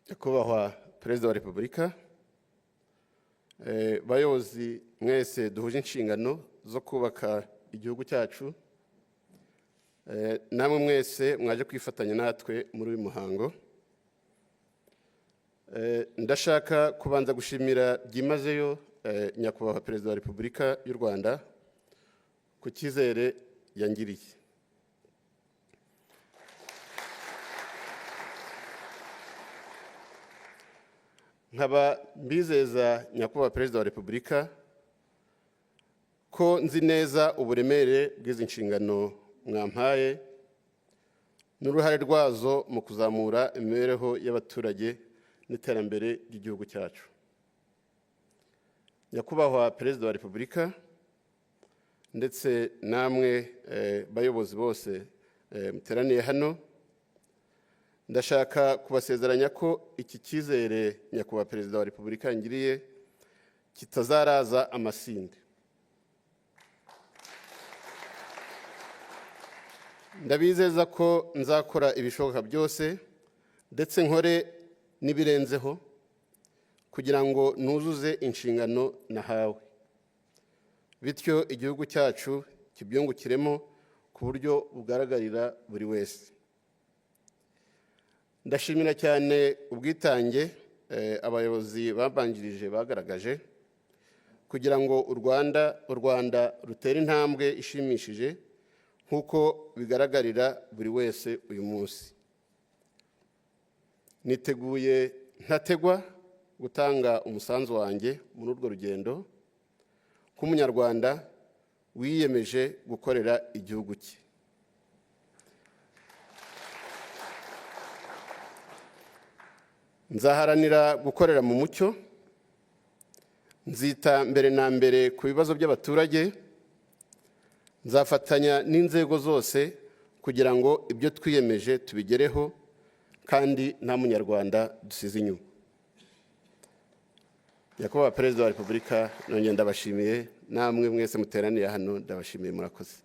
Nyakubahwa Perezida wa Repubulika, bayobozi mwese duhuje inshingano zo kubaka igihugu cyacu, namwe mwese mwaje kwifatanya natwe muri uyu muhango. Ndashaka kubanza gushimira byimazeyo Nyakubahwa Perezida wa Repubulika y'u Rwanda ku cyizere yangiriye. Nkaba mbizeza Nyakubahwa Perezida wa Repubulika ko nzi neza uburemere bw'izi nshingano mwampaye n'uruhare rwazo mu kuzamura imibereho y'abaturage n'iterambere ry'igihugu cyacu. Nyakubahwa Perezida wa Repubulika ndetse namwe bayobozi bose muteraniye hano, ndashaka kubasezeranya ko iki cyizere Nyakubahwa Perezida wa Repubulika yangiriye kitazaraza amasinde. Ndabizeza ko nzakora ibishoboka byose ndetse nkore n'ibirenzeho kugira ngo nuzuze inshingano nahawe, bityo igihugu cyacu kibyungukiremo ku buryo bugaragarira buri wese. Ndashimira cyane ubwitange abayobozi babanjirije bagaragaje kugira ngo u Rwanda rutere intambwe ishimishije nk'uko bigaragarira buri wese uyu munsi. Niteguye ntategwa gutanga umusanzu wanjye muri urwo rugendo k'umunyarwanda wiyemeje gukorera igihugu cye. Nzaharanira gukorera mu mucyo, nzita mbere na mbere ku bibazo by'abaturage, nzafatanya n'inzego zose kugira ngo ibyo twiyemeje tubigereho kandi nta munyarwanda dusize inyuma. Nyakubahwa Perezida wa Repubulika, nongeye ndabashimiye, namwe mwese muteraniye hano ndabashimiye, murakoze.